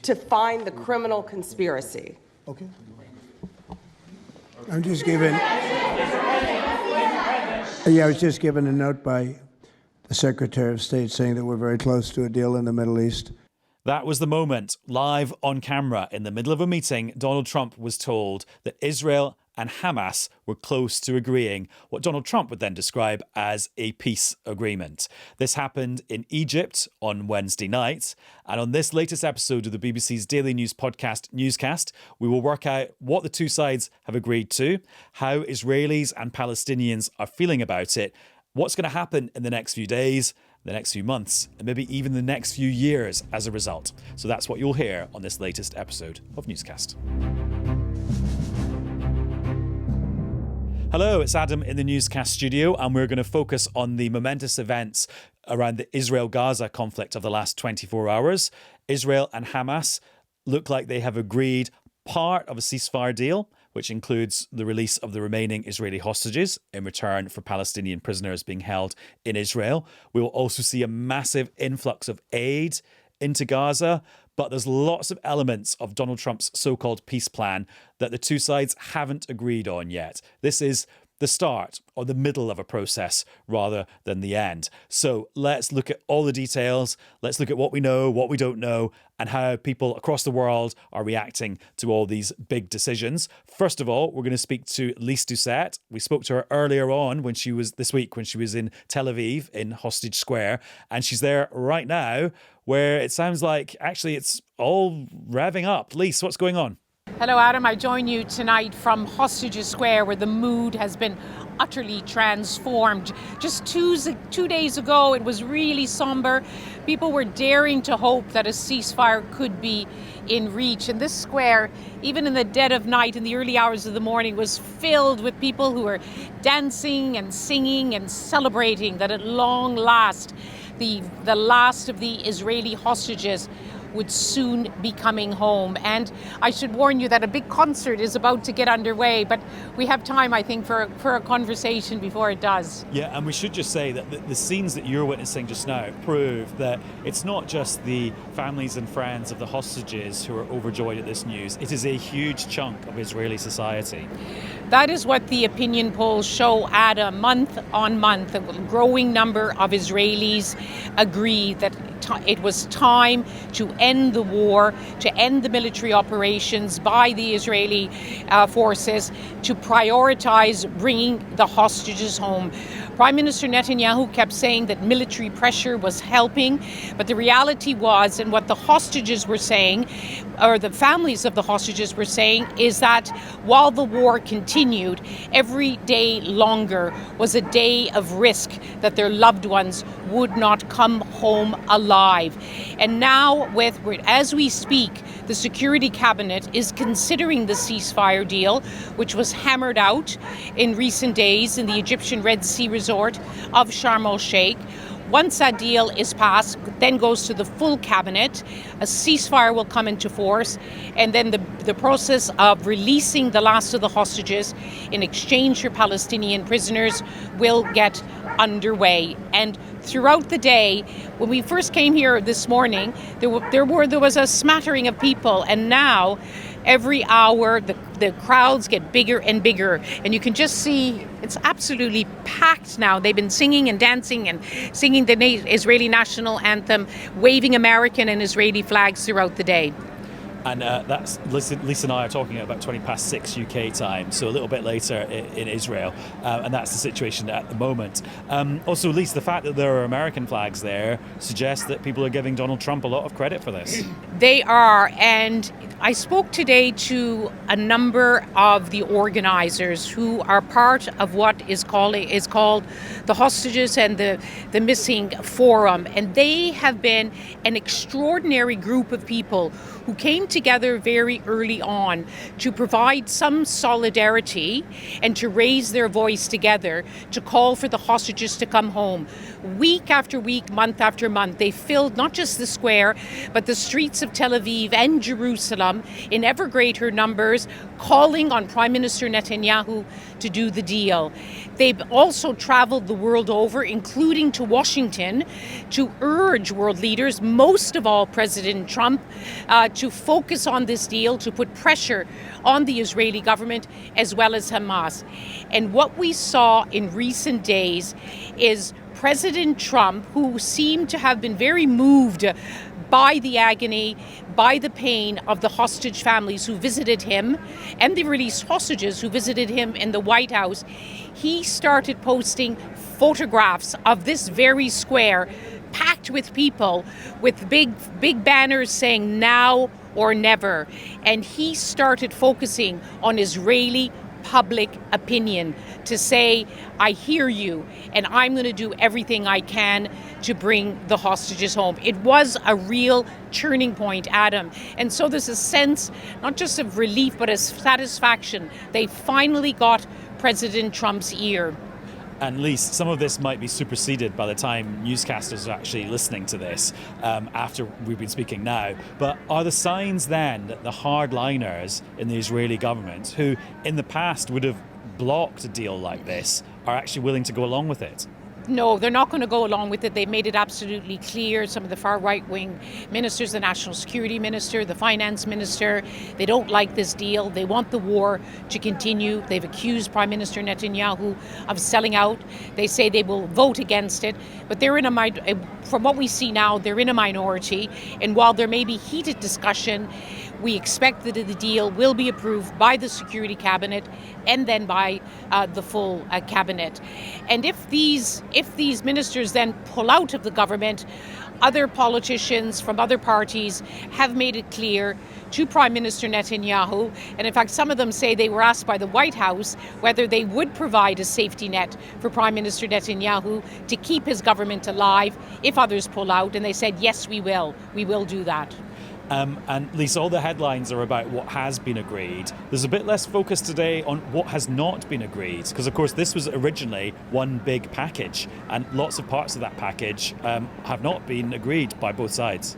to find the criminal conspiracy. Okay. I was just given a note by the Secretary of State saying that we're very close to a deal in the Middle East. That was the moment, live on camera, in the middle of a meeting, Donald Trump was told that Israel and Hamas were close to agreeing what Donald Trump would then describe as a peace agreement. This happened in Egypt on Wednesday night. And on this latest episode of the BBC's daily news podcast, Newscast, we will work out what the two sides have agreed to, how Israelis and Palestinians are feeling about it, what's going to happen in the next few days, the next few months, and maybe even the next few years as a result. So that's what you'll hear on this latest episode of Newscast. Hello, it's Adam in the Newscast studio, and we're going to focus on the momentous events around the Israel-Gaza conflict of the last 24 hours. Israel and Hamas look like they have agreed part of a ceasefire deal, which includes the release of the remaining Israeli hostages in return for Palestinian prisoners being held in Israel. We will also see a massive influx of aid into Gaza, but there's lots of elements of Donald Trump's so-called peace plan that the two sides haven't agreed on yet. This is the start or the middle of a process rather than the end. So let's look at all the details. Let's look at what we know, what we don't know, and how people across the world are reacting to all these big decisions. First of all, we're going to speak to Lyse Doucet. We spoke to her earlier on this week when she was in Tel Aviv in Hostage Square, and she's there right now where it sounds like actually it's all revving up. Lyse, what's going on? Hello, Adam. I join you tonight from Hostage Square, where the mood has been utterly transformed. Just two days ago, it was really somber. People were daring to hope that a ceasefire could be in reach. And this square, even in the dead of night, in the early hours of the morning, was filled with people who were dancing and singing and celebrating that at long last, the last of the Israeli hostages would soon be coming home. And I should warn you that a big concert is about to get underway, but we have time, I think, for a conversation before it does. Yeah, and we should just say that the scenes that you're witnessing just now prove that it's not just the families and friends of the hostages who are overjoyed at this news. It is a huge chunk of Israeli society. That is what the opinion polls show, Adam. Month on month, a growing number of Israelis agree that it was time to end the war, to end the military operations by the Israeli forces, to prioritize bringing the hostages home. Prime Minister Netanyahu kept saying that military pressure was helping, but the reality was, and what the hostages were saying, or the families of the hostages were saying, is that while the war continued, every day longer was a day of risk that their loved ones would not come home alive. And now, as we speak, the Security Cabinet is considering the ceasefire deal, which was hammered out in recent days in the Egyptian Red Sea resort of Sharm el-Sheikh. Once that deal is passed, then goes to the full cabinet, a ceasefire will come into force, and then the process of releasing the last of the hostages in exchange for Palestinian prisoners will get underway. And throughout the day, when we first came here this morning, there was a smattering of people, and now every hour the crowds get bigger and bigger, and you can just see it's absolutely packed now. They've been singing and dancing and singing the Israeli national anthem, waving American and Israeli flags throughout the day. And that's Lyse and I are talking at about 6 UK time, so a little bit later in Israel, and that's the situation at the moment. Also, Lyse, the fact that there are American flags there suggests that people are giving Donald Trump a lot of credit for this. They are, and I spoke today to a number of the organizers who are part of what is called the Hostages and the Missing Forum, and they have been an extraordinary group of people who came together very early on to provide some solidarity and to raise their voice together to call for the hostages to come home. Week after week, month after month, they filled not just the square, but the streets of Tel Aviv and Jerusalem Jerusalem in ever greater numbers, calling on Prime Minister Netanyahu to do the deal. They've also traveled the world over, including to Washington, to urge world leaders, most of all President Trump, to focus on this deal, to put pressure on the Israeli government as well as Hamas. And what we saw in recent days is President Trump, who seemed to have been very moved by the agony, by the pain of the hostage families who visited him and the released hostages who visited him in the White House, he started posting photographs of this very square packed with people with big banners saying now or never. And he started focusing on Israeli public opinion to say, I hear you, and I'm going to do everything I can to bring the hostages home. It was a real turning point, Adam. And so there's a sense, not just of relief, but of satisfaction. They finally got President Trump's ear. And Lyse, some of this might be superseded by the time newscasters are actually listening to this after we've been speaking now. But are the signs then that the hardliners in the Israeli government, who in the past would have blocked a deal like this, are actually willing to go along with it? No, they're not going to go along with it. They've made it absolutely clear. Some of the far right-wing ministers, the national security minister, the finance minister, they don't like this deal. They want the war to continue. They've accused Prime Minister Netanyahu of selling out. They say they will vote against it. But they're from what we see now, they're in a minority. And while there may be heated discussion, we expect that the deal will be approved by the Security Cabinet and then by the full cabinet. And if these ministers then pull out of the government, other politicians from other parties have made it clear to Prime Minister Netanyahu, and in fact some of them say they were asked by the White House whether they would provide a safety net for Prime Minister Netanyahu to keep his government alive if others pull out, and they said yes, we will do that. And Lyse, all the headlines are about what has been agreed. There's a bit less focus today on what has not been agreed, because of course this was originally one big package, and lots of parts of that package have not been agreed by both sides.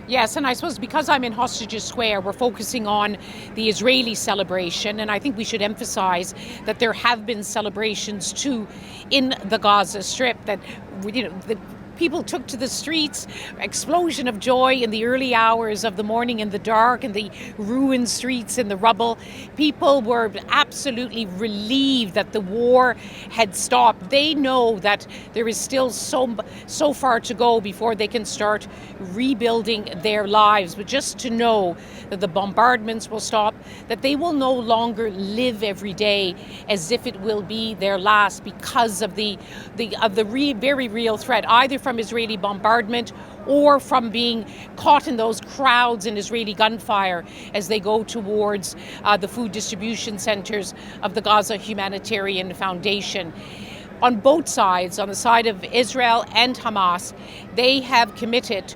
Yes, and I suppose because I'm in Hostages Square, we're focusing on the Israeli celebration, and I think we should emphasize that there have been celebrations too in the Gaza Strip, that the people took to the streets, explosion of joy in the early hours of the morning in the dark, in the ruined streets, in the rubble. People were absolutely relieved that the war had stopped. They know that there is still so far to go before they can start rebuilding their lives. But just to know that the bombardments will stop, that they will no longer live every day as if it will be their last because of the very real threat, either from Israeli bombardment or from being caught in those crowds in Israeli gunfire as they go towards the food distribution centers of the Gaza Humanitarian Foundation. On both sides, on the side of Israel and Hamas, they have committed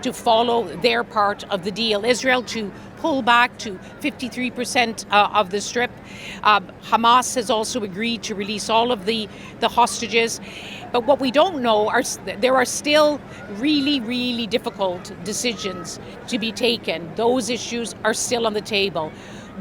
to follow their part of the deal. Israel to pull back to 53% of the Strip. Hamas has also agreed to release all of the hostages. But what we don't know there are still really, really difficult decisions to be taken. Those issues are still on the table.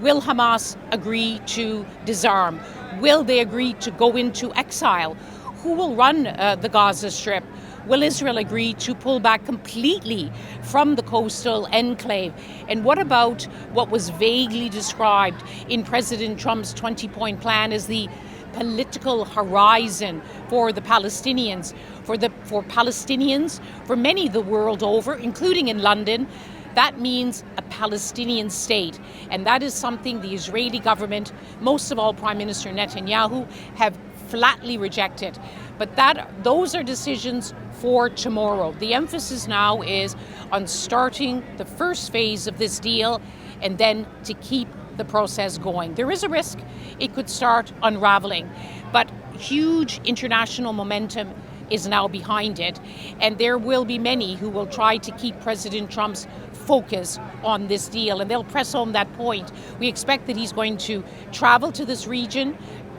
Will Hamas agree to disarm? Will they agree to go into exile? Who will run the Gaza Strip? Will Israel agree to pull back completely from the coastal enclave? And what about what was vaguely described in President Trump's 20-point plan as the political horizon for the Palestinians? For Palestinians, for many the world over, including in London, that means a Palestinian state. And that is something the Israeli government, most of all Prime Minister Netanyahu, have flatly rejected. But those are decisions for tomorrow. The emphasis now is on starting the first phase of this deal and then to keep the process going. There is a risk it could start unraveling, but huge international momentum is now behind it, and there will be many who will try to keep President Trump's focus on this deal, and they'll press home that point. We expect that he's going to travel to this region,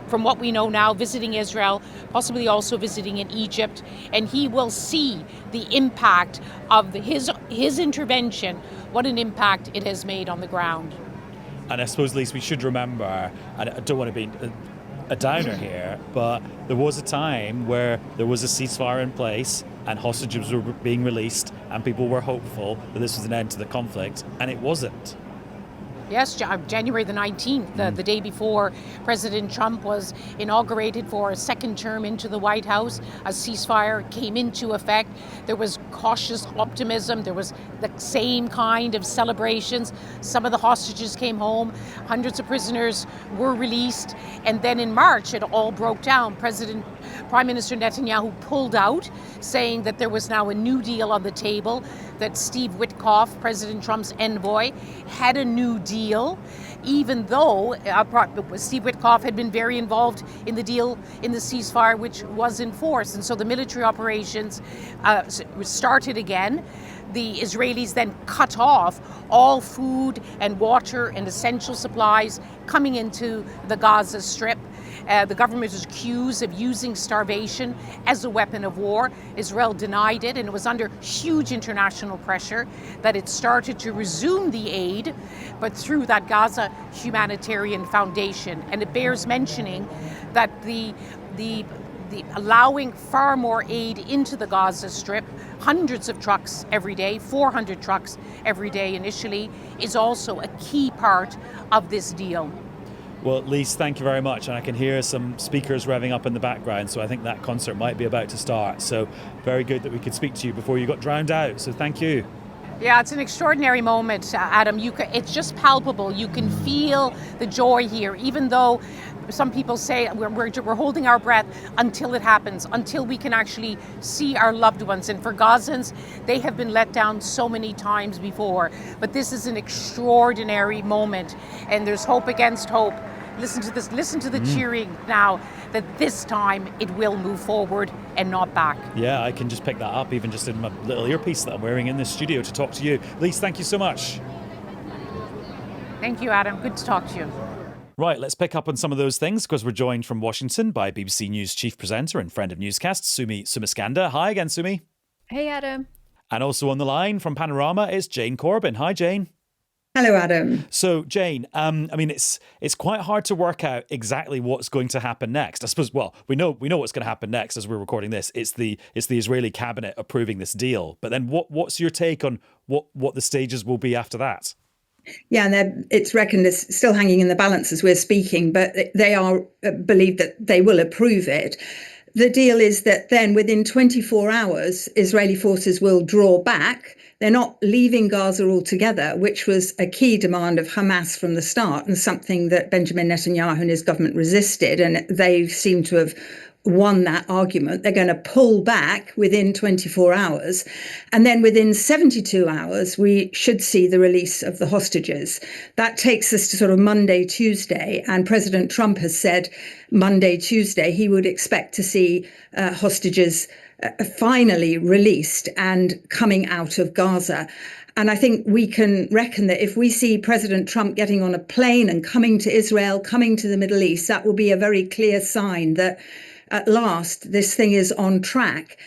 from what we know now, visiting Israel, possibly also visiting in Egypt, and he will see the impact of his intervention, what an impact it has made on the ground. And I suppose, Lyse, we should remember, and I don't want to be a downer here, but there was a time where there was a ceasefire in place and hostages were being released and people were hopeful that this was an end to the conflict, and it wasn't. Yes, January the 19th, the day before President Trump was inaugurated for a second term into the White House, a ceasefire came into effect. There was cautious optimism. There was the same kind of celebrations. Some of the hostages came home. Hundreds of prisoners were released. And then in March, it all broke down. Prime Minister Netanyahu pulled out, saying that there was now a new deal on the table, that Steve Witkoff, President Trump's envoy, had a new deal, even though Steve Witkoff had been very involved in the deal in the ceasefire, which was in force. And so the military operations started again. The Israelis then cut off all food and water and essential supplies coming into the Gaza Strip. The government was accused of using starvation as a weapon of war. Israel denied it, and it was under huge international pressure that it started to resume the aid, but through that Gaza Humanitarian Foundation. And it bears mentioning that the allowing far more aid into the Gaza Strip, hundreds of trucks every day, 400 trucks every day initially, is also a key part of this deal. Well, Lyse, thank you very much. And I can hear some speakers revving up in the background, so I think that concert might be about to start. So very good that we could speak to you before you got drowned out. So thank you. Yeah, it's an extraordinary moment, Adam. It's just palpable. You can feel the joy here, even though some people say we're holding our breath until it happens, until we can actually see our loved ones. And for Gazans, they have been let down so many times before. But this is an extraordinary moment, and there's hope against hope. Listen to this, listen to the cheering now, that this time it will move forward and not back. Yeah, I can just pick that up even just in my little earpiece that I'm wearing in this studio to talk to you. Lyse, thank you so much. Thank you, Adam. Good to talk to you. Right, let's pick up on some of those things because we're joined from Washington by BBC News chief presenter and friend of Newscast, Sumi Somaskanda. Hi again, Sumi. Hey, Adam. And also on the line from Panorama is Jane Corbin. Hi, Jane. Hello, Adam. So, Jane, it's quite hard to work out exactly what's going to happen next. I suppose, well, we know what's going to happen next as we're recording this. It's the Israeli cabinet approving this deal. But then what's your take on what the stages will be after that? Yeah, and it's reckoned it's still hanging in the balance as we're speaking, but they are believe that they will approve it. The deal is that then within 24 hours, Israeli forces will draw back. They're not leaving Gaza altogether, which was a key demand of Hamas from the start and something that Benjamin Netanyahu and his government resisted. And they seem to have won that argument. They're going to pull back within 24 hours. And then within 72 hours, we should see the release of the hostages. That takes us to sort of Monday, Tuesday. And President Trump has said Monday, Tuesday, he would expect to see hostages finally released and coming out of Gaza. And I think we can reckon that if we see President Trump getting on a plane and coming to Israel, coming to the Middle East, that will be a very clear sign that at last this thing is on track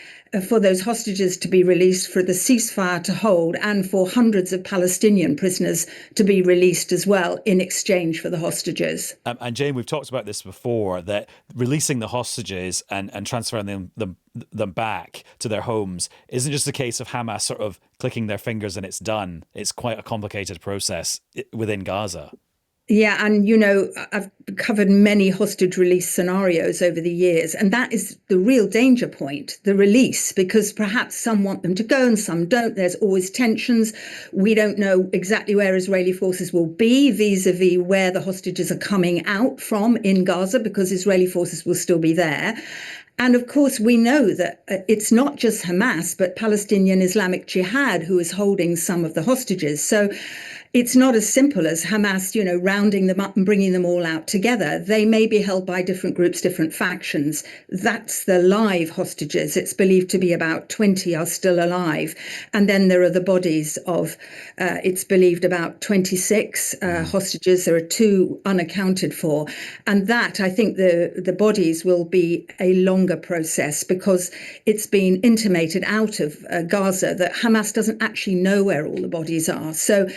for those hostages to be released, for the ceasefire to hold, and for hundreds of Palestinian prisoners to be released as well in exchange for the hostages. And Jane, we've talked about this before, that releasing the hostages and transferring them back to their homes isn't just a case of Hamas sort of clicking their fingers and it's done. It's quite a complicated process within Gaza. Yeah, and, you know, I've covered many hostage release scenarios over the years, and that is the real danger point, the release, because perhaps some want them to go and some don't. There's always tensions. We don't know exactly where Israeli forces will be vis-a-vis where the hostages are coming out from in Gaza, because Israeli forces will still be there. And of course, we know that it's not just Hamas, but Palestinian Islamic Jihad who is holding some of the hostages. So it's not as simple as Hamas, rounding them up and bringing them all out together. They may be held by different groups, different factions. That's the live hostages. It's believed to be about 20 are still alive. And then there are the bodies of, it's believed about 26 hostages. There are 2 unaccounted for. And that, I think the bodies will be a longer process, because it's been intimated out of Gaza that Hamas doesn't actually know where all the bodies are. So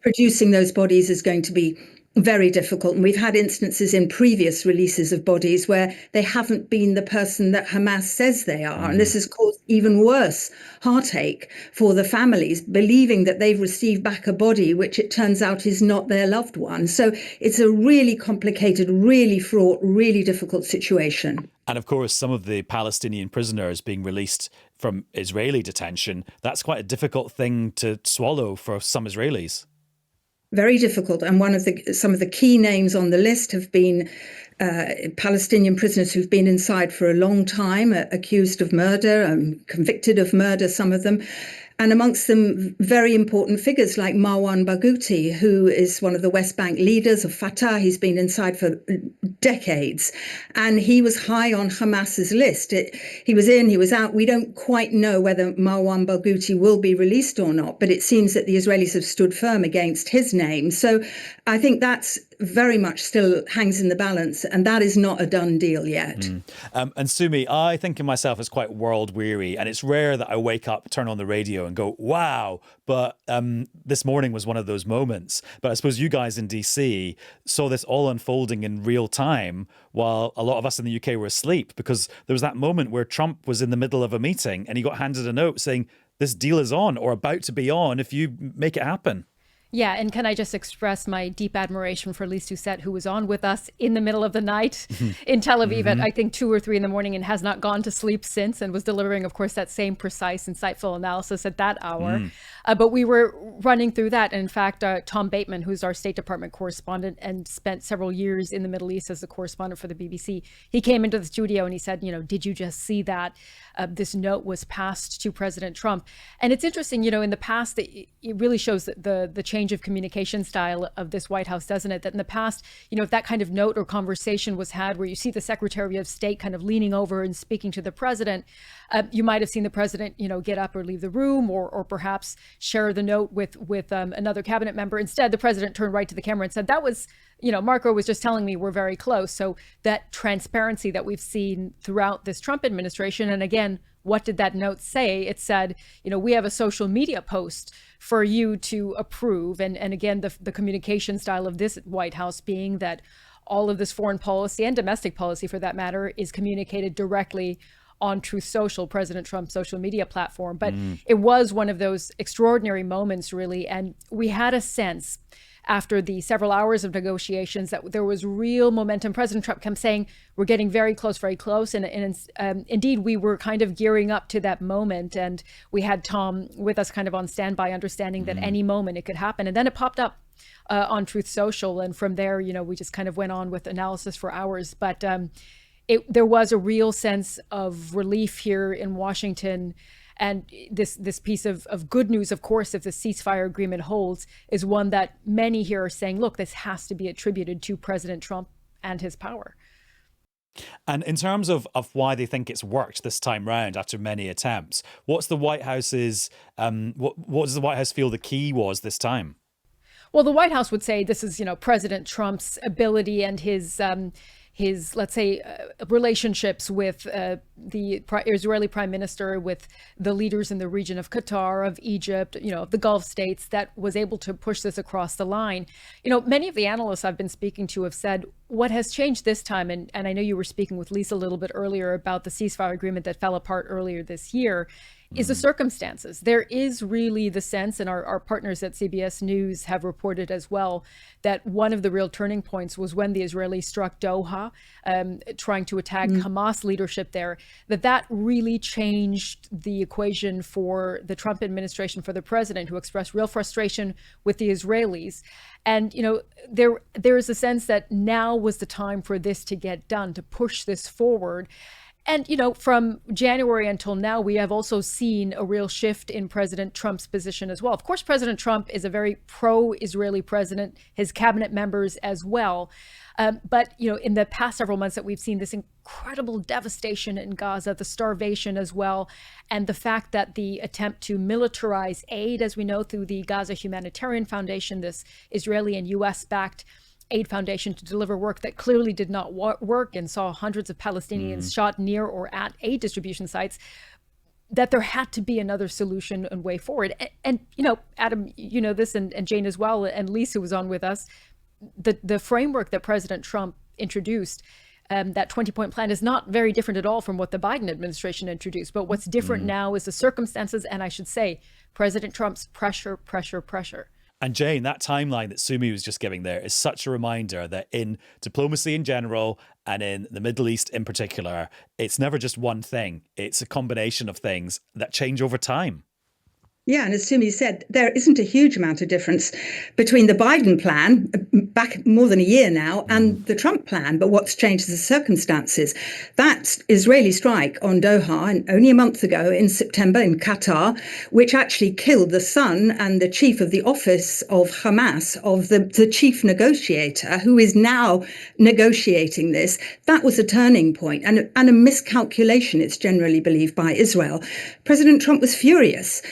producing those bodies is going to be very difficult. And we've had instances in previous releases of bodies where they haven't been the person that Hamas says they are. And this has caused even worse heartache for the families, believing that they've received back a body, which it turns out is not their loved one. So it's a really complicated, really fraught, really difficult situation. And of course, some of the Palestinian prisoners being released from Israeli detention, that's quite a difficult thing to swallow for some Israelis. Very difficult. And some of the key names on the list have been Palestinian prisoners who've been inside for a long time, accused of murder, convicted of murder, some of them. And amongst them, very important figures like Marwan Barghouti, who is one of the West Bank leaders of Fatah. He's been inside for decades. And he was high on Hamas's list. He was in, he was out. We don't quite know whether Marwan Barghouti will be released or not, but it seems that the Israelis have stood firm against his name. So I think that's very much still hangs in the balance, and that is not a done deal yet. And Sumi, I think of myself as quite world weary, and it's rare that I wake up, turn on the radio and go, wow. But this morning was one of those moments. But I suppose you guys in DC saw this all unfolding in real time while a lot of us in the UK were asleep, because there was that moment where Trump was in the middle of a meeting and he got handed a note saying, this deal is on or about to be on if you make it happen. Yeah, and can I just express my deep admiration for Lyse Doucet, who was on with us in the middle of the night in Tel Aviv at, I think, 2 or 3 in the morning and has not gone to sleep since, and was delivering, of course, that same precise, insightful analysis at that hour. But we were running through that. And in fact, Tom Bateman, who's our State Department correspondent and spent several years in the Middle East as a correspondent for the BBC, he came into the studio and he said, did you just see that? This note was passed to President Trump. And it's interesting, in the past, it really shows that the change of communication style of this White House, doesn't it? That in the past, if that kind of note or conversation was had where you see the Secretary of State kind of leaning over and speaking to the president, you might have seen the president, get up or leave the room, or perhaps share the note with another cabinet member. Instead, the president turned right to the camera and said, that was, Marco was just telling me we're very close. So that transparency that we've seen throughout this Trump administration. And again, what did that note say? It said, we have a social media post for you to approve. And again, the communication style of this White House being that all of this foreign policy and domestic policy, for that matter, is communicated directly on Truth Social, President Trump's social media platform. But it was one of those extraordinary moments, really. And we had a sense after the several hours of negotiations that there was real momentum. President Trump kept saying, we're getting very close, very close. And indeed, we were kind of gearing up to that moment. And we had Tom with us kind of on standby, understanding that any moment it could happen. And then it popped up on Truth Social. And from there, we just kind of went on with analysis for hours. But there was a real sense of relief here in Washington. And this piece of good news, of course, if the ceasefire agreement holds, is one that many here are saying, look, this has to be attributed to President Trump and his power. And in terms of why they think it's worked this time round after many attempts, what's the White House's, what does the White House feel the key was this time? Well, the White House would say this is, President Trump's ability and his let's say, relationships with the Israeli prime minister, with the leaders in the region of Qatar, of Egypt, of the Gulf states, that was able to push this across the line. Many of the analysts I've been speaking to have said what has changed this time, and I know you were speaking with Lyse a little bit earlier about the ceasefire agreement that fell apart earlier this year, is the circumstances. There is really the sense, and our partners at CBS News have reported as well, that one of the real turning points was when the Israelis struck Doha, trying to attack Hamas leadership there, that really changed the equation for the Trump administration, for the president, who expressed real frustration with the Israelis. And, there is a sense that now was the time for this to get done, to push this forward. And, from January until now, we have also seen a real shift in President Trump's position as well. Of course, President Trump is a very pro-Israeli president, his cabinet members as well. But, in the past several months that we've seen this incredible devastation in Gaza, the starvation as well, and the fact that the attempt to militarize aid, as we know, through the Gaza Humanitarian Foundation, this Israeli and U.S.-backed aid foundation to deliver work that clearly did not work and saw hundreds of Palestinians shot near or at aid distribution sites, that there had to be another solution and way forward. And Adam, this, and Jane as well, and Lyse, who was on with us, the framework that President Trump introduced, that 20-point plan, is not very different at all from what the Biden administration introduced. But what's different now is the circumstances, and I should say, President Trump's pressure. And Jane, that timeline that Sumi was just giving there is such a reminder that in diplomacy in general and in the Middle East in particular, it's never just one thing. It's a combination of things that change over time. Yeah, and as Sumi said, there isn't a huge amount of difference between the Biden plan, back more than a year now, and the Trump plan. But what's changed is the circumstances. That Israeli strike on Doha, and only a month ago in September in Qatar, which actually killed the son and the chief of the office of Hamas, of the chief negotiator, who is now negotiating this, that was a turning point and a miscalculation, it's generally believed, by Israel. President Trump was furious.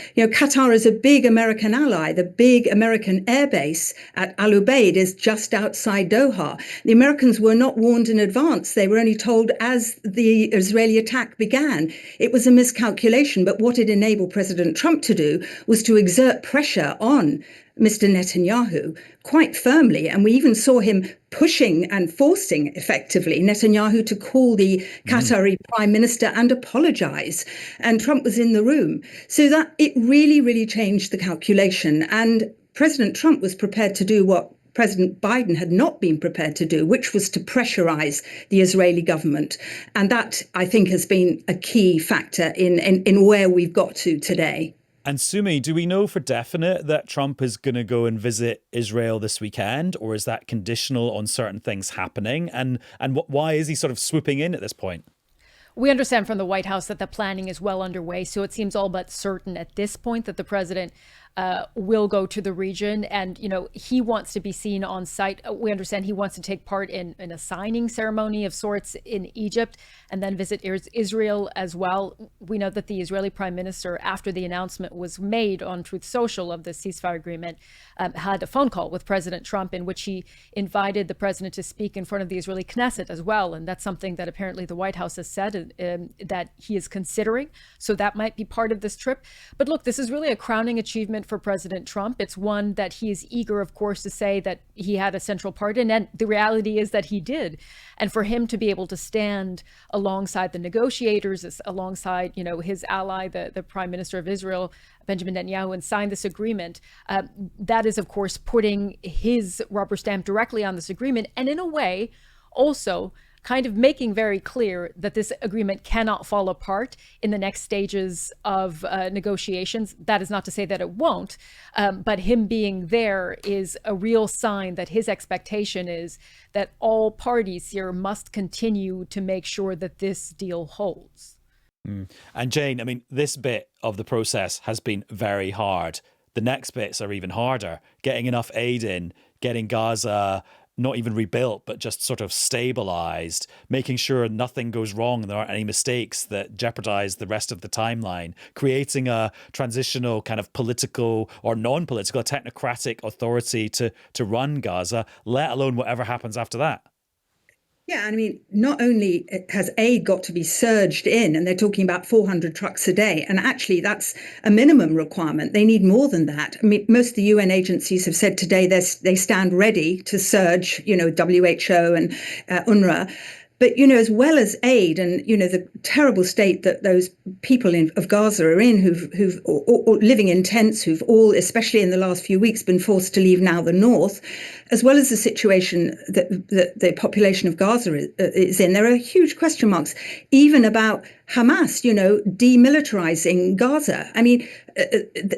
Qatar is a big American ally. The big American airbase at Al Ubaid is just outside Doha. The Americans were not warned in advance. They were only told as the Israeli attack began. It was a miscalculation, but what it enabled President Trump to do was to exert pressure on Mr. Netanyahu quite firmly. And we even saw him pushing and forcing, effectively, Netanyahu to call the Qatari prime minister and apologize. And Trump was in the room. So that it really, really changed the calculation. And President Trump was prepared to do what President Biden had not been prepared to do, which was to pressurize the Israeli government. And that, I think, has been a key factor in where we've got to today. And Sumi, do we know for definite that Trump is going to go and visit Israel this weekend, or is that conditional on certain things happening? And why is he sort of swooping in at this point? We understand from the White House that the planning is well underway, so it seems all but certain at this point that the president will go to the region. And, he wants to be seen on site. We understand he wants to take part in a signing ceremony of sorts in Egypt and then visit Israel as well. We know that the Israeli prime minister, after the announcement was made on Truth Social of the ceasefire agreement, had a phone call with President Trump in which he invited the president to speak in front of the Israeli Knesset as well. And that's something that apparently the White House has said that he is considering. So that might be part of this trip. But look, this is really a crowning achievement for President Trump. It's one that he is eager, of course, to say that he had a central part in, and the reality is that he did. And for him to be able to stand alongside the negotiators, alongside, his ally, the Prime Minister of Israel, Benjamin Netanyahu, and sign this agreement, that is, of course, putting his rubber stamp directly on this agreement, and in a way, also kind of making very clear that this agreement cannot fall apart in the next stages of negotiations. That is not to say that it won't, but him being there is a real sign that his expectation is that all parties here must continue to make sure that this deal holds. And Jane, I mean, this bit of the process has been very hard. The next bits are even harder. Getting enough aid in, getting Gaza not even rebuilt, but just sort of stabilized, making sure nothing goes wrong and there aren't any mistakes that jeopardize the rest of the timeline, creating a transitional kind of political or non-political, technocratic authority to run Gaza, let alone whatever happens after that. Yeah, I mean, not only has aid got to be surged in, and they're talking about 400 trucks a day, and actually that's a minimum requirement. They need more than that. I mean, most of the UN agencies have said today they stand ready to surge, WHO and UNRWA. But, as well as aid and, the terrible state that those people of Gaza are in, who've living in tents, who've all, especially in the last few weeks, been forced to leave now the north, as well as the situation that the population of Gaza is in, there are huge question marks, even about Hamas, demilitarizing Gaza. I mean,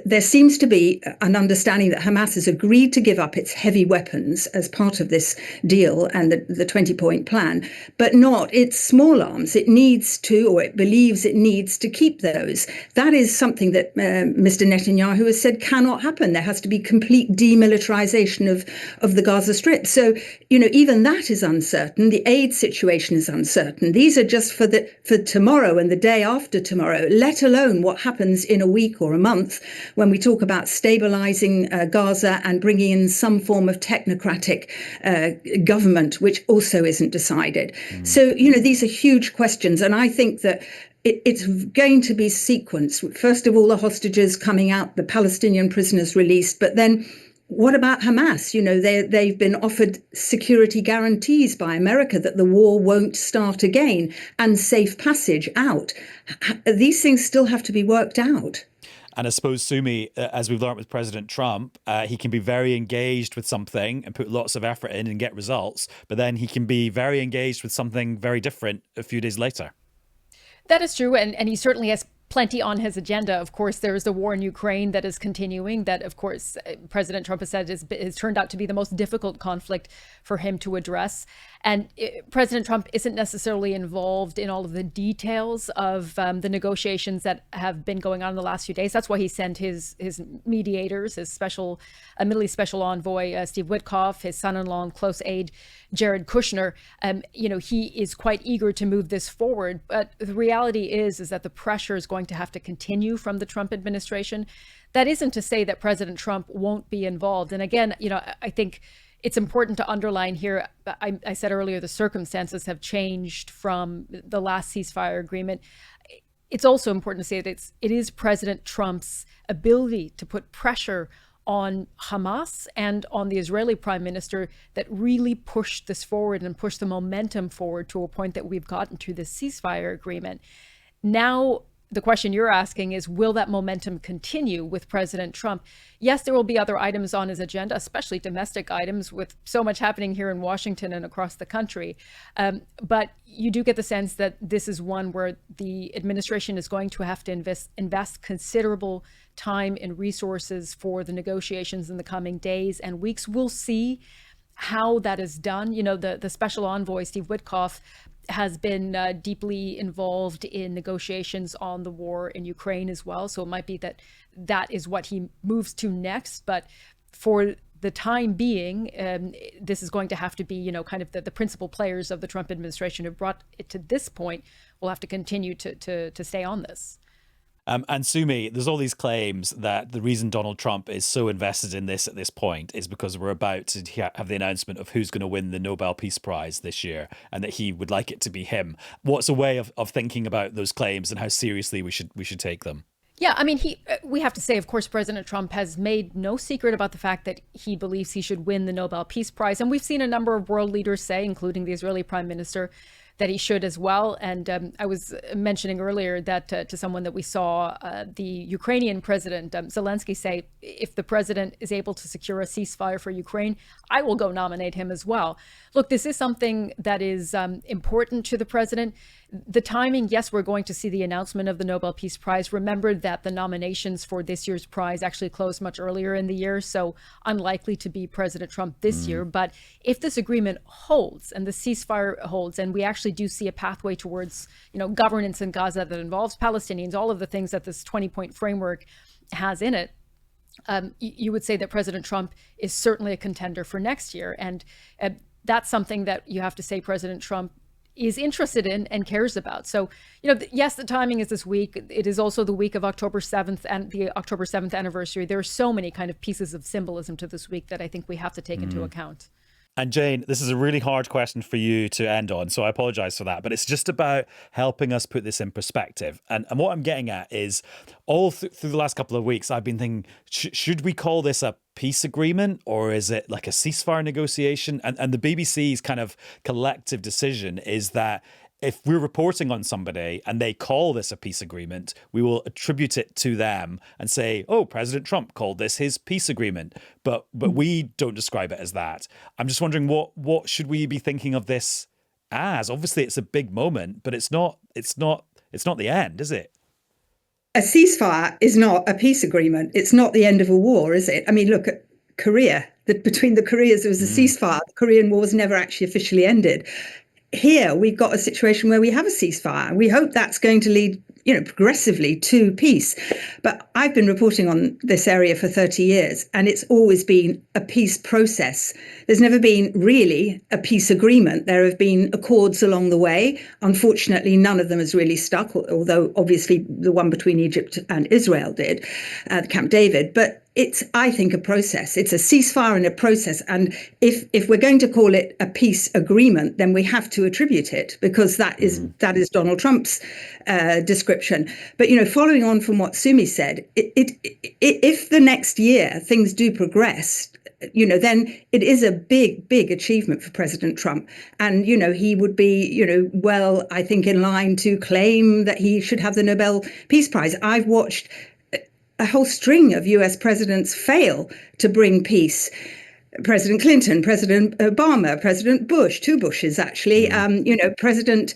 there seems to be an understanding that Hamas has agreed to give up its heavy weapons as part of this deal and the 20-point plan, but not its small arms. It needs to, or it believes it needs to keep those. That is something that Mr. Netanyahu has said cannot happen. There has to be complete demilitarization of the Gaza Strip. So, even that is uncertain. The aid situation is uncertain. These are just for tomorrow and the day after tomorrow, let alone what happens in a week or a month when we talk about stabilizing Gaza and bringing in some form of technocratic government, which also isn't decided. So, these are huge questions. And I think that it's going to be sequenced. First of all, the hostages coming out, the Palestinian prisoners released, but then what about Hamas? They've been offered security guarantees by America that the war won't start again and safe passage out. These things still have to be worked out. And I suppose, Sumi, as we've learned with President Trump, he can be very engaged with something and put lots of effort in and get results, but then he can be very engaged with something very different a few days later. That is true. And he certainly has plenty on his agenda. Of course, there is the war in Ukraine that is continuing, that, of course, President Trump has said has turned out to be the most difficult conflict for him to address. And President Trump isn't necessarily involved in all of the details of the negotiations that have been going on in the last few days. That's why he sent his mediators, his Middle East special envoy, Steve Witkoff, his son-in-law and close aide, Jared Kushner. He is quite eager to move this forward. But the reality is that the pressure is going to have to continue from the Trump administration. That isn't to say that President Trump won't be involved. And again, I think it's important to underline here, I said earlier, the circumstances have changed from the last ceasefire agreement. It's also important to say that it is President Trump's ability to put pressure on Hamas and on the Israeli prime minister that really pushed this forward and pushed the momentum forward to a point that we've gotten to this ceasefire agreement. Now, the question you're asking is, will that momentum continue with President Trump? Yes, there will be other items on his agenda, especially domestic items, with so much happening here in Washington and across the country. But you do get the sense that this is one where the administration is going to have to invest considerable time and resources for the negotiations in the coming days and weeks. We'll see how that is done. The special envoy, Steve Witkoff, has been deeply involved in negotiations on the war in Ukraine as well. So it might be that is what he moves to next. But for the time being, this is going to have to be, kind of the principal players of the Trump administration who brought it to this point will have to continue to stay on this. And Sumi, there's all these claims that the reason Donald Trump is so invested in this at this point is because we're about to have the announcement of who's going to win the Nobel Peace Prize this year and that he would like it to be him. What's a way of thinking about those claims and how seriously we should take them? Yeah, I mean, we have to say, of course, President Trump has made no secret about the fact that he believes he should win the Nobel Peace Prize. And we've seen a number of world leaders say, including the Israeli prime minister, that he should as well. And I was mentioning earlier that to someone that we saw the Ukrainian president, Zelensky, say, if the president is able to secure a ceasefire for Ukraine, I will go nominate him as well. Look, this is something that is important to the president. The timing, yes, we're going to see the announcement of the Nobel Peace Prize. Remember that the nominations for this year's prize actually closed much earlier in the year, so unlikely to be President Trump this year. But if this agreement holds and the ceasefire holds, and we actually do see a pathway towards, governance in Gaza that involves Palestinians, all of the things that this 20-point framework has in it, you would say that President Trump is certainly a contender for next year. And that's something that you have to say President Trump is interested in and cares about. So, yes, the timing is this week. It is also the week of October 7th and the October 7th anniversary. There are so many kind of pieces of symbolism to this week that I think we have to take into account. And Jane, this is a really hard question for you to end on, so I apologize for that. But it's just about helping us put this in perspective. And what I'm getting at is all through the last couple of weeks, I've been thinking, should we call this a peace agreement or is it like a ceasefire negotiation? And the BBC's kind of collective decision is that if we're reporting on somebody and they call this a peace agreement, we will attribute it to them and say, oh, President Trump called this his peace agreement. But we don't describe it as that. I'm just wondering, what should we be thinking of this as? Obviously, it's a big moment, but it's not it's not the end, is it? A ceasefire is not a peace agreement. It's not the end of a war, is it? I mean, look at Korea. Between the Koreas, there was a ceasefire. The Korean War was never actually officially ended. Here, we've got a situation where we have a ceasefire. We hope that's going to lead, progressively to peace. But I've been reporting on this area for 30 years, and it's always been a peace process. There's never been really a peace agreement. There have been accords along the way. Unfortunately, none of them has really stuck, although obviously the one between Egypt and Israel did, Camp David. But it's, I think, a process. It's a ceasefire and a process. And if we're going to call it a peace agreement, then we have to attribute it, because that is Donald Trump's description. But, following on from what Sumi said, if the next year things do progress, then it is a big, big achievement for President Trump. And, he would be, well, I think, in line to claim that he should have the Nobel Peace Prize. I've watched a whole string of US presidents fail to bring peace. President Clinton, President Obama, President Bush, two Bushes actually, President,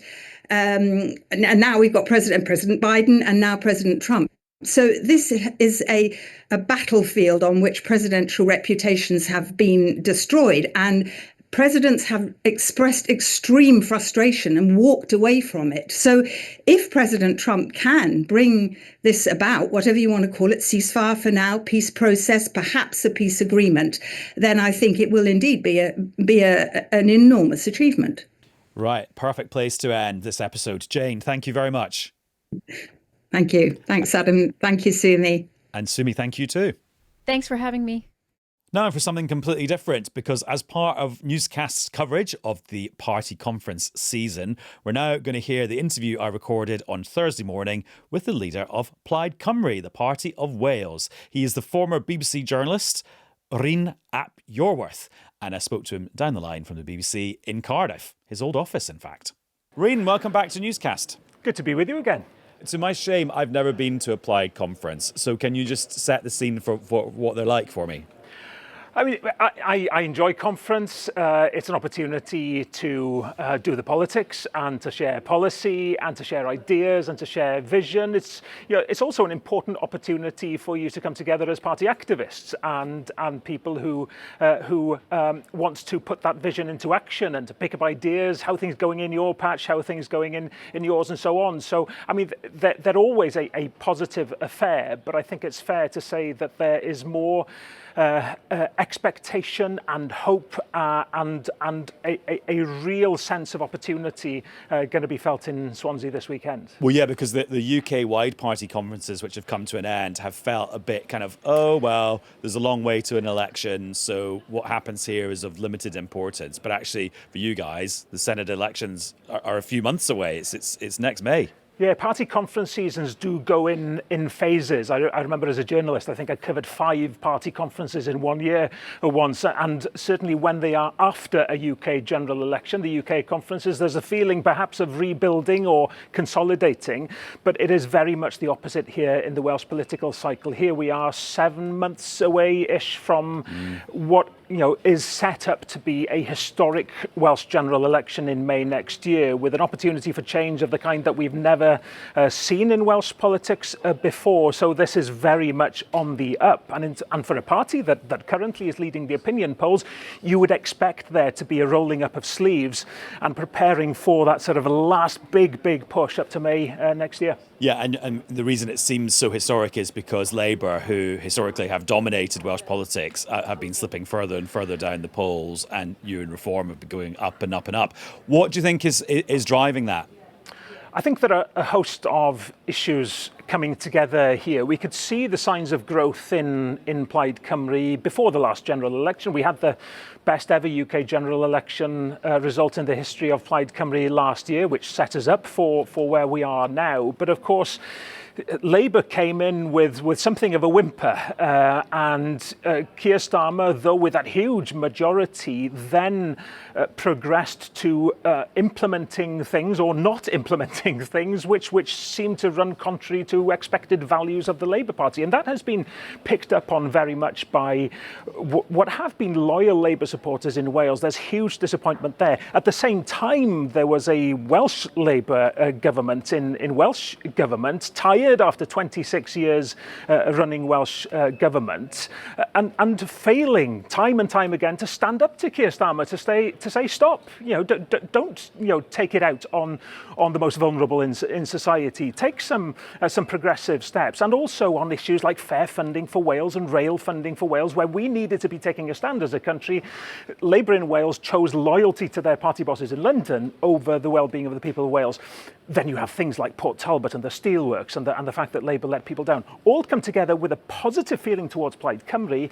and now we've got President Biden and now President Trump. So this is a battlefield on which presidential reputations have been destroyed, and presidents have expressed extreme frustration and walked away from it. So if President Trump can bring this about, whatever you want to call it, ceasefire for now, peace process, perhaps a peace agreement, then I think it will indeed be an enormous achievement. Right. Perfect place to end this episode. Jane, thank you very much. Thank you. Thanks, Adam. Thank you, Sumi. And Sumi, thank you too. Thanks for having me. Now for something completely different, because as part of Newscast's coverage of the party conference season, we're now going to hear the interview I recorded on Thursday morning with the leader of Plaid Cymru, the party of Wales. He is the former BBC journalist, Rhun Ap Iorwerth, and I spoke to him down the line from the BBC in Cardiff, his old office, in fact. Rhun, welcome back to Newscast. Good to be with you again. To my shame, I've never been to a Plaid conference, so can you just set the scene for what they're like for me? I mean, I enjoy conference. It's an opportunity to do the politics and to share policy and to share ideas and to share vision. It's also an important opportunity for you to come together as party activists and people who want to put that vision into action and to pick up ideas, how things going in your patch, how things going in yours, and so on. So, I mean, they're always a positive affair, but I think it's fair to say that there is more expectation and hope and a real sense of opportunity going to be felt in Swansea this weekend. Well, yeah, because the UK-wide party conferences, which have come to an end, have felt a bit kind of, oh, well, there's a long way to an election, so what happens here is of limited importance. But actually, for you guys, the Senate elections are a few months away. It's next May. Yeah, party conference seasons do go in phases. I remember as a journalist, I think I covered 5 party conferences in 1 year once. And certainly when they are after a UK general election, the UK conferences, there's a feeling perhaps of rebuilding or consolidating. But it is very much the opposite here in the Welsh political cycle. Here we are 7 months away-ish from what is set up to be a historic Welsh general election in May next year, with an opportunity for change of the kind that we've never seen in Welsh politics before. So this is very much on the up. And for a party that currently is leading the opinion polls, you would expect there to be a rolling up of sleeves and preparing for that sort of last big push up to May next year. Yeah, and the reason it seems so historic is because Labour, who historically have dominated Welsh politics, have been slipping further and further down the polls, and you in Reform have been going up and up and up. What do you think is driving that? I think there are a host of issues coming together here. We could see the signs of growth in Plaid Cymru before the last general election. We had the best ever UK general election result in the history of Plaid Cymru last year, which set us up for where we are now. But of course, Labour came in with something of a whimper, and Keir Starmer, though with that huge majority, then progressed to implementing things or not implementing things which seemed to run contrary to expected values of the Labour Party. And that has been picked up on very much by what have been loyal Labour supporters in Wales. There's huge disappointment there. At the same time, there was a Welsh Labour government in Welsh government, tired after 26 years running Welsh government, and failing time and time again to stand up to Keir Starmer to say stop. Don't take it out on the most vulnerable in society. Take some progressive steps, and also on issues like fair funding for Wales and rail funding for Wales, where we needed to be taking a stand as a country. Labour in Wales chose loyalty to their party bosses in London over the well-being of the people of Wales. Then you have things like Port Talbot and the steelworks and the fact that Labour let people down, all come together with a positive feeling towards Plaid Cymru.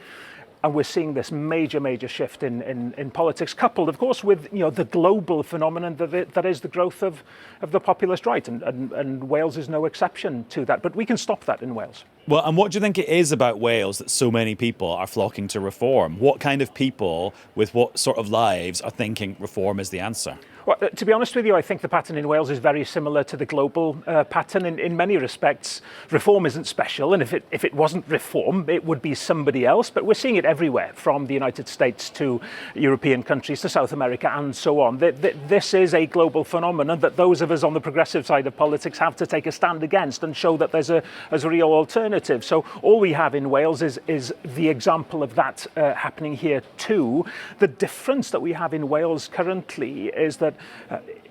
And we're seeing this major shift in politics, coupled, of course, with the global phenomenon that is the growth of the populist right, and Wales is no exception to that. But we can stop that in Wales. Well, and what do you think it is about Wales that so many people are flocking to reform? What kind of people with what sort of lives are thinking reform is the answer? Well, to be honest with you, I think the pattern in Wales is very similar to the global pattern in many respects. Reform isn't special, and if it wasn't reform, it would be somebody else. But we're seeing it everywhere, from the United States to European countries to South America and so on. This is a global phenomenon that those of us on the progressive side of politics have to take a stand against and show that there's a real alternative. So all we have in Wales is the example of that happening here too. The difference that we have in Wales currently is that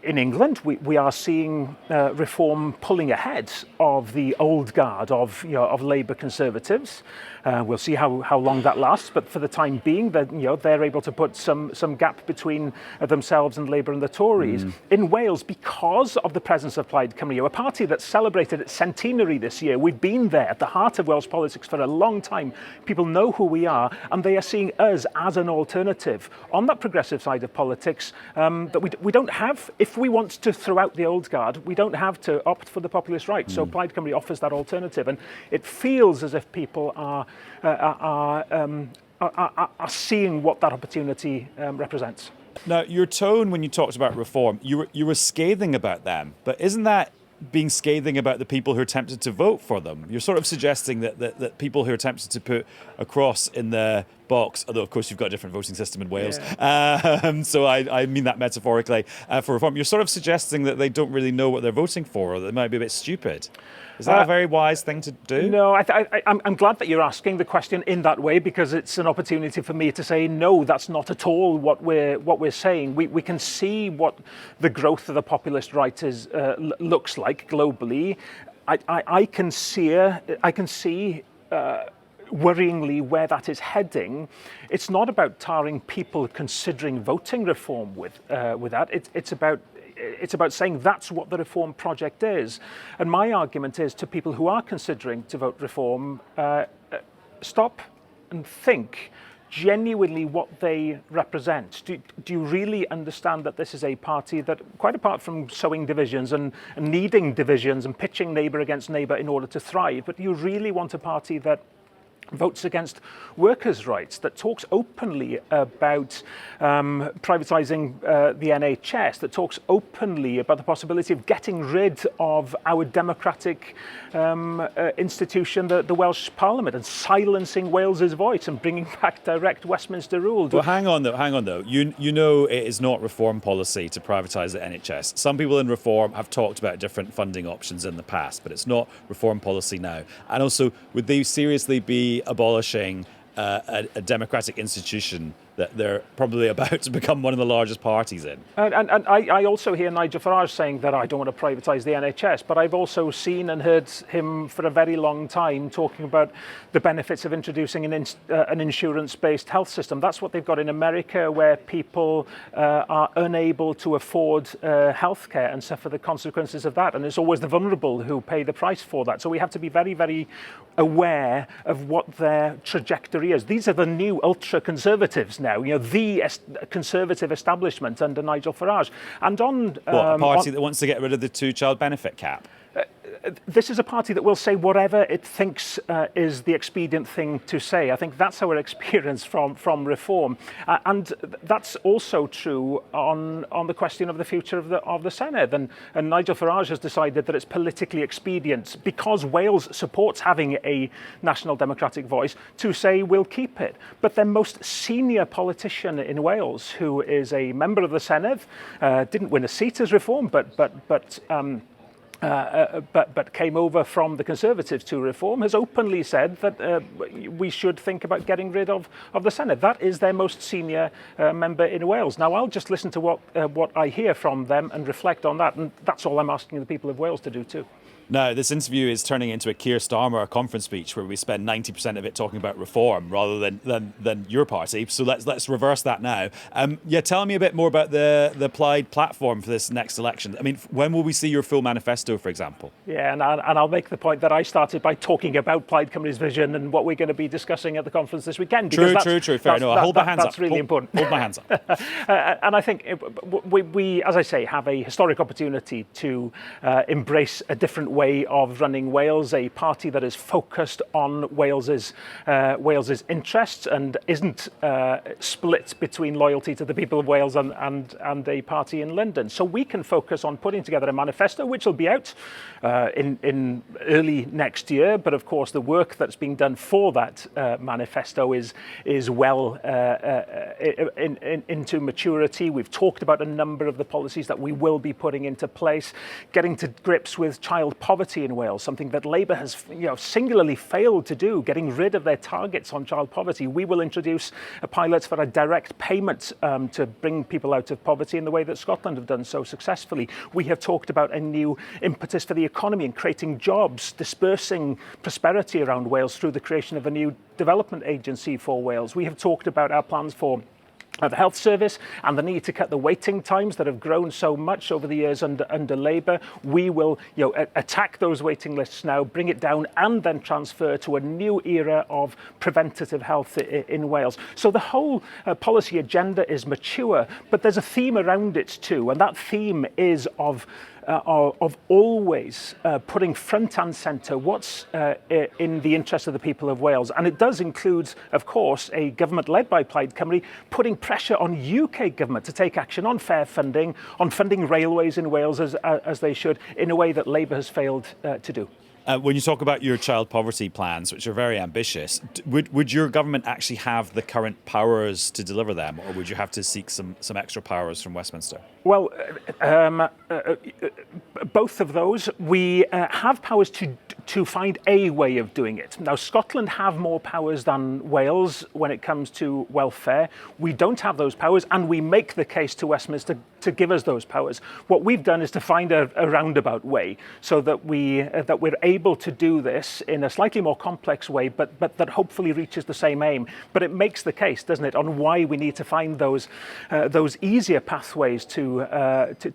in England, we are seeing reform pulling ahead of the old guard of Labour Conservatives. We'll see how long that lasts, but for the time being, they're able to put some gap between themselves and Labour and the Tories. In Wales, because of the presence of Plaid Cymru, a party that celebrated its centenary this year, we've been there at the heart of Welsh politics for a long time. People know who we are, and they are seeing us as an alternative on that progressive side of politics that we don't have. If we want to throw out the old guard, we don't have to opt for the populist right. So Plaid Cymru offers that alternative, and it feels as if people are seeing what that opportunity represents. Now, your tone when you talked about reform, you were scathing about them, but isn't that being scathing about the people who are tempted to vote for them? You're sort of suggesting that people who are tempted to put a cross in the box, although of course you've got a different voting system in Wales, so I mean that metaphorically, for reform, you're sort of suggesting that they don't really know what they're voting for, or they might be a bit stupid. Is that a very wise thing to do? No, I'm glad that you're asking the question in that way, because it's an opportunity for me to say, no, that's not at all what we're saying. We can see what the growth of the populist right looks like globally. I can see worryingly where that is heading. It's not about tarring people considering voting reform with that. It's about saying that's what the reform project is. And my argument is to people who are considering to vote reform, stop and think genuinely what they represent. Do you really understand that this is a party that, quite apart from sowing divisions and needing divisions and pitching neighbour against neighbour in order to thrive, but do you really want a party that votes against workers' rights, that talks openly about privatising the NHS, that talks openly about the possibility of getting rid of our democratic institution, the Welsh Parliament, and silencing Wales's voice and bringing back direct Westminster rule? Well, hang on though. You know it is not reform policy to privatise the NHS. Some people in reform have talked about different funding options in the past, but it's not reform policy now. And also, would they seriously be abolishing a democratic institution that they're probably about to become one of the largest parties in? And I also hear Nigel Farage saying that I don't want to privatise the NHS, but I've also seen and heard him for a very long time talking about the benefits of introducing an insurance-based health system. That's what they've got in America, where people are unable to afford healthcare and suffer the consequences of that. And it's always the vulnerable who pay the price for that. So we have to be very, very aware of what their trajectory is. These are the new ultra-conservatives now, the conservative establishment under Nigel Farage. And on a party that wants to get rid of the 2-child benefit cap? this is a party that will say whatever it thinks is the expedient thing to say. I think that's our experience from reform, and that's also true on the question of the future of the Senedd. And Nigel Farage has decided that it's politically expedient, because Wales supports having a national democratic voice, to say we'll keep it. But their most senior politician in Wales, who is a member of the Senedd, didn't win a seat as reform, but came over from the Conservatives to reform, has openly said that we should think about getting rid of the Senedd. That is their most senior member in Wales. Now, I'll just listen to what I hear from them and reflect on that, and that's all I'm asking the people of Wales to do too. Now, this interview is turning into a Keir Starmer conference speech where we spend 90% of it talking about reform rather than your party. So let's reverse that now. Tell me a bit more about the Plaid platform for this next election. I mean, when will we see your full manifesto, for example? Yeah, and I'll make the point that I started by talking about Plaid Cymru's vision and what we're going to be discussing at the conference this weekend. True. Fair enough. Hold my hands up. That's really important. Hold my hands up. And I think we, as I say, have a historic opportunity to embrace a different way of running Wales, a party that is focused on Wales's interests and isn't split between loyalty to the people of Wales and a party in London. So we can focus on putting together a manifesto, which will be out in early next year. But of course, the work that's being done for that manifesto is well into maturity. We've talked about a number of the policies that we will be putting into place, getting to grips with child poverty in Wales, something that Labour has singularly failed to do, getting rid of their targets on child poverty. We will introduce a pilot for a direct payment to bring people out of poverty in the way that Scotland have done so successfully. We have talked about a new impetus for the economy and creating jobs, dispersing prosperity around Wales through the creation of a new development agency for Wales. We have talked about our plans for the health service and the need to cut the waiting times that have grown so much over the years under Labour. We will attack those waiting lists now, bring it down, and then transfer to a new era of preventative health in Wales. So the whole policy agenda is mature, but there's a theme around it too, and that theme is of always putting front and centre what's in the interest of the people of Wales. And it does include, of course, a government led by Plaid Cymru putting pressure on UK government to take action on fair funding, on funding railways in Wales as they should, in a way that Labour has failed to do. When you talk about your child poverty plans, which are very ambitious, would your government actually have the current powers to deliver them, or would you have to seek some extra powers from Westminster? Well, both of those. We have powers to find a way of doing it. Now, Scotland have more powers than Wales when it comes to welfare. We don't have those powers, and we make the case to Westminster to give us those powers. What we've done is to find a roundabout way so that we're able to do this in a slightly more complex way, but that hopefully reaches the same aim. But it makes the case, doesn't it, on why we need to find those easier pathways to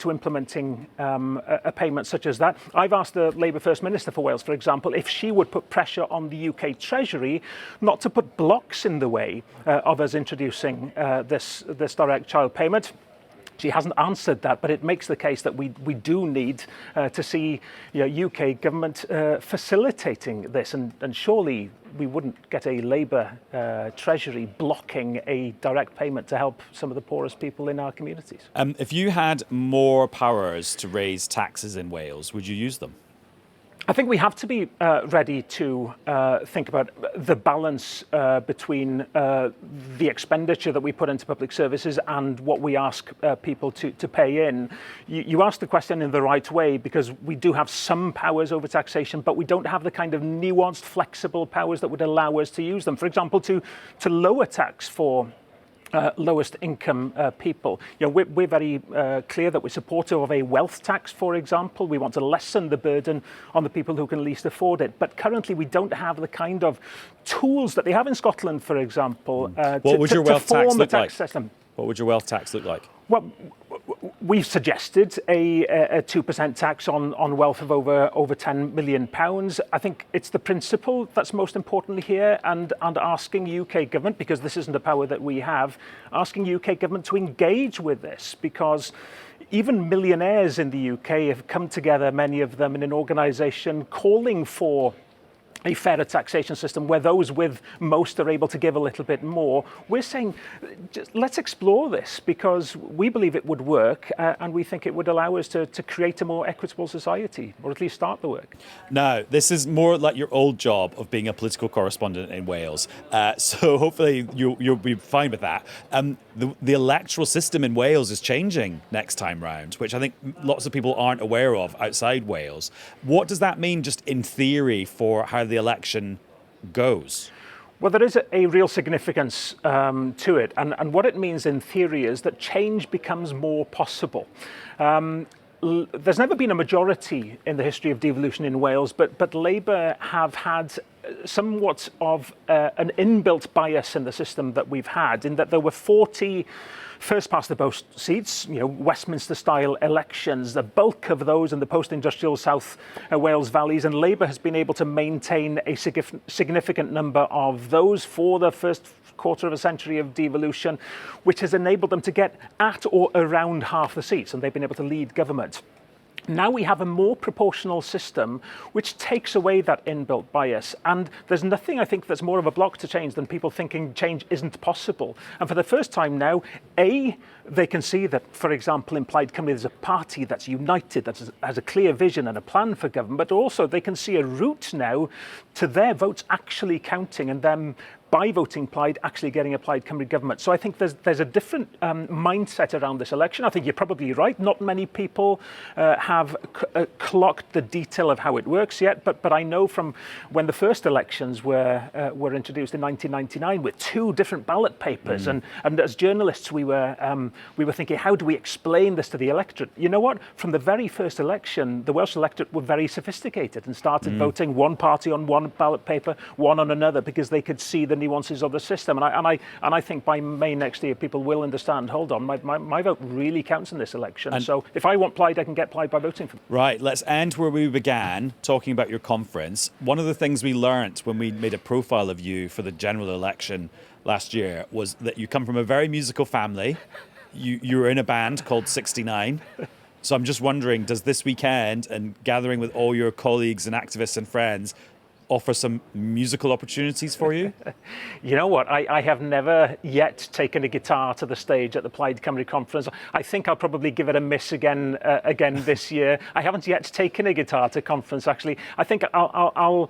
implementing a payment such as that. I've asked the Labour First Minister for Wales, for example, if she would put pressure on the UK Treasury not to put blocks in the way of us introducing this direct child payment. She hasn't answered that, but it makes the case that we do need to see UK government facilitating this, and surely we wouldn't get a Labour Treasury blocking a direct payment to help some of the poorest people in our communities. If you had more powers to raise taxes in Wales, would you use them? I think we have to be ready to think about the balance between the expenditure that we put into public services and what we ask people to pay in. You asked the question in the right way, because we do have some powers over taxation, but we don't have the kind of nuanced, flexible powers that would allow us to use them. For example, to lower tax for lowest income people. We're very clear that we're supportive of a wealth tax, for example. We want to lessen the burden on the people who can least afford it. But currently we don't have the kind of tools that they have in Scotland, for example, What would your wealth tax look like? System. What would your wealth tax look like? Well, We've suggested a 2% tax on wealth of over £10 million. I think it's the principle that's most importantly here, and asking UK government, because this isn't a power that we have, asking UK government to engage with this, because even millionaires in the UK have come together, many of them in an organisation calling for a fairer taxation system where those with most are able to give a little bit more. We're saying, let's explore this, because we believe it would work, and we think it would allow us to create a more equitable society, or at least start the work. Now, this is more like your old job of being a political correspondent in Wales. So hopefully you'll be fine with that. The electoral system in Wales is changing next time round, which I think lots of people aren't aware of outside Wales. What does that mean just in theory for how the election goes? Well, there is a real significance to it. And what it means in theory is that change becomes more possible. There's never been a majority in the history of devolution in Wales, but Labour have had somewhat of an inbuilt bias in the system that we've had, in that there were 40 first past the post seats, Westminster-style elections, the bulk of those in the post-industrial South Wales valleys, and Labour has been able to maintain a significant number of those for the first quarter of a century of devolution, which has enabled them to get at or around half the seats, and they've been able to lead government. Now we have a more proportional system which takes away that inbuilt bias. And there's nothing, I think, that's more of a block to change than people thinking change isn't possible. And for the first time now, they can see that, for example, in Plaid Cymru, there's a party that's united, that has a clear vision and a plan for government, but also they can see a route now to their votes actually counting, and them, by voting Plaid, actually getting a Plaid Cymru government. So I think there's a different mindset around this election. I think you're probably right. Not many people have clocked the detail of how it works yet. But I know from when the first elections were introduced in 1999 with 2 different ballot papers, and as journalists we were thinking, how do we explain this to the electorate? You know what? From the very first election, the Welsh electorate were very sophisticated and started voting one party on one ballot paper, one on another, because they could see the nuances of the system. And I think by May next year, people will understand, hold on, my vote really counts in this election. And so if I want Plaid, I can get Plaid by voting for them. Right, let's end where we began, talking about your conference. One of the things we learnt when we made a profile of you for the general election last year was that you come from a very musical family. You were in a band called 69. So I'm just wondering, does this weekend and gathering with all your colleagues and activists and friends offer some musical opportunities for you? You know what? I have never yet taken a guitar to the stage at the Plaid Cymru conference. I think I'll probably give it a miss again this year. I haven't yet taken a guitar to conference, actually. I think I'll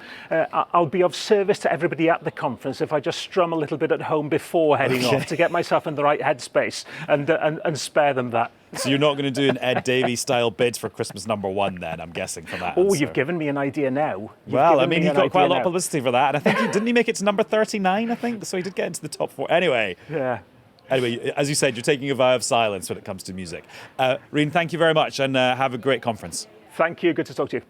be of service to everybody at the conference if I just strum a little bit at home before heading off to get myself in the right headspace and spare them that. So you're not going to do an Ed Davey style bid for Christmas #1 then, I'm guessing, from that Oh, answer. you've given me an idea now. Well, I mean, he got quite a lot of publicity for that. And I think didn't he make it to number 39, I think? So he did get into the top 4. Anyway. Yeah. Anyway, as you said, you're taking a vow of silence when it comes to music. Rhun, thank you very much, and have a great conference. Thank you. Good to talk to you.